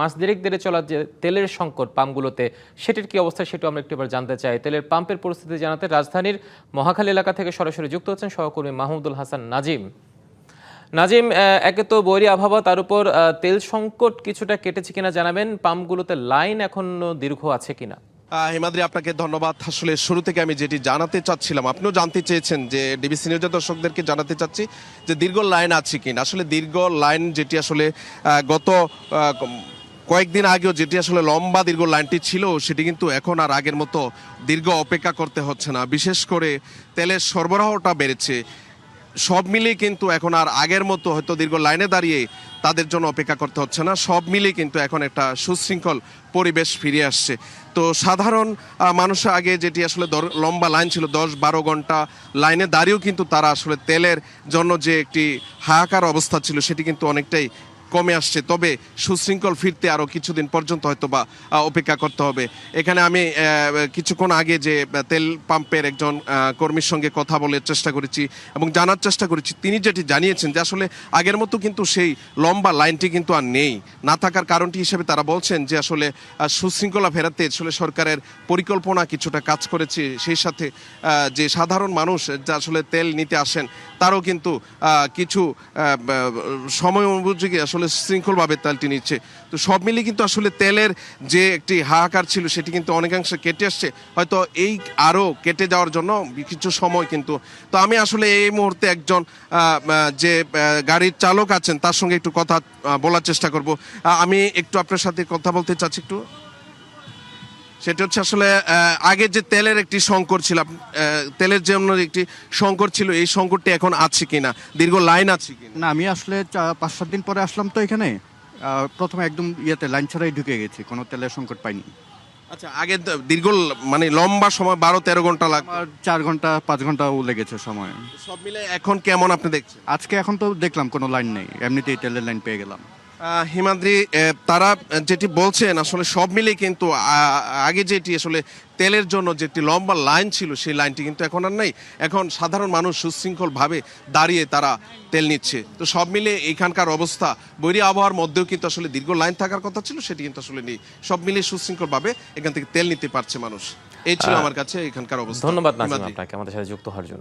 মাস দেড়েক ধরে চলা যে তেলের সংকট পাম্পগুলোতে সেটির কি অবস্থা সেটা আমরা একটু এবার জানতে চাই। তেলের পাম্পের পরিস্থিতি জানাতে রাজধানীর মহাখালী এলাকা থেকে সরাসরি যুক্ত হচ্ছেন সহকর্মী মাহমুদুল হাসান নাজিম। নাজিম, একে তো বৈরী আবহাওয়া, তার উপর তেল সংকট কিছুটা কেটেছে কিনা জানাবেন, পাম্পগুলোতে লাইন এখনো দীর্ঘ আছে কিনা? হিমাদ্রি, আপনাকে ধন্যবাদ। আসলে শুরু থেকে আমি যেটি জানাতে চাচ্ছিলাম, আপনিও জানতে চেয়েছেন, যে ডিবিসি নিউজের দর্শকদেরকে জানাতে চাচ্ছি যে দীর্ঘ লাইন আছে কিনা। আসলে দীর্ঘ লাইন যেটি আসলে গত কয়েকদিন আগেও যেটি আসলে লম্বা দীর্ঘ লাইনটি ছিল, সেটি কিন্তু এখন আর আগের মতো দীর্ঘ অপেক্ষা করতে হচ্ছে না। বিশেষ করে তেলের সরবরাহটা বেড়েছে, সব মিলিয়ে কিন্তু এখন আর আগের মতো হয়তো দীর্ঘ লাইনে দাঁড়িয়ে তাদের জন্য অপেক্ষা করতে হচ্ছে না। সব মিলিয়ে কিন্তু এখন একটা সুশৃঙ্খল পরিবেশ ফিরে আসছে। তো সাধারণ মানুষ আগে যেটি আসলে লম্বা লাইন ছিল, 10-12 ঘন্টা লাইনে দাঁড়িয়েও কিন্তু তারা আসলে তেলের জন্য যে একটি হাহাকার অবস্থা ছিল সেটি কিন্তু অনেকটাই কমে আসছে। তবে সুশৃঙ্খল ফিরতে আরও কিছুদিন পর্যন্ত হয়তো বা অপেক্ষা করতে হবে। এখানে আমি কিছুক্ষণ আগে যে তেল পাম্পের একজন কর্মীর সঙ্গে কথা বলার চেষ্টা করেছি এবং জানার চেষ্টা করেছি, তিনি যেটি জানিয়েছেন যে আসলে আগের মতো কিন্তু সেই লম্বা লাইনটি কিন্তু আর নেই। না থাকার কারণটি হিসেবে তারা বলছেন যে আসলে সুশৃঙ্খলা ফেরাতে আসলে সরকারের পরিকল্পনা কিছুটা কাজ করেছে, সেই সাথে যে সাধারণ মানুষ যা আসলে তেল নিতে আসেন তারও কিন্তু কিছু সময় উপযোগী আসলে শৃঙ্খলভাবে তেলটি নিচ্ছে। তো সব মিলিয়ে কিন্তু আসলে তেলের যে একটি হাহাকার ছিল সেটি কিন্তু অনেকাংশে কেটে আসছে, হয়তো এই আরও কেটে যাওয়ার জন্য কিছু সময় কিন্তু। তো আমি আসলে এই মুহূর্তে একজন যে গাড়ির চালক আছেন তার সঙ্গে একটু কথা বলার চেষ্টা করব। আমি একটু আপনার সাথে কথা বলতে চাচ্ছি একটু। সেটা হচ্ছে আসলে আগে যে তেলের একটি সংকট ছিল, তেলের জন্য একটি সংকট ছিল, এই সংকটটি এখন আছে কিনা, দীর্ঘ লাইন আছে কিনা? না, আমি আসলে 5-7 দিন পরে আসলাম তো এখানে। প্রথমে একদম লাইন ছাড়াই ঢুকে গেছি, কোনো তেলের সংকট পাইনি। আচ্ছা, আগে দীর্ঘ মানে লম্বা সময় 12-13 ঘন্টা লাগতো, আমার 4 ঘন্টা 5 ঘন্টাও লেগেছে সময়। সব মিলে এখন কেমন আপনি দেখছেন? আজকে এখন তো দেখলাম কোনো লাইন নেই, এমনিতেই তেলের লাইন পেয়ে গেলাম। হিমাদ্রি, তারা যেটি বলছেন আসলে সব মিলে কিন্তু আগে যেটি আসলে তেলের জন্য যেটি লম্বা লাইন ছিল সেই লাইনটি কিন্তু এখন আর নেই। এখন সাধারণ মানুষ সুশৃঙ্খলভাবে দাঁড়িয়ে তারা তেল নিচ্ছে। তো সব মিলে এখানকার অবস্থা, বৈরী আবহাওয়ার মধ্যেও কিন্তু আসলে দীর্ঘ লাইন থাকার কথা ছিল, সেটি কিন্তু আসলে নেই। সব মিলিয়ে সুশৃঙ্খলভাবে এখান থেকে তেল নিতে পারছে মানুষ। এই ছিল আমার কাছে এখানকার অবস্থা। ধন্যবাদ নাজিম আপনাকে আমাদের সাথে যুক্ত হওয়ার জন্য।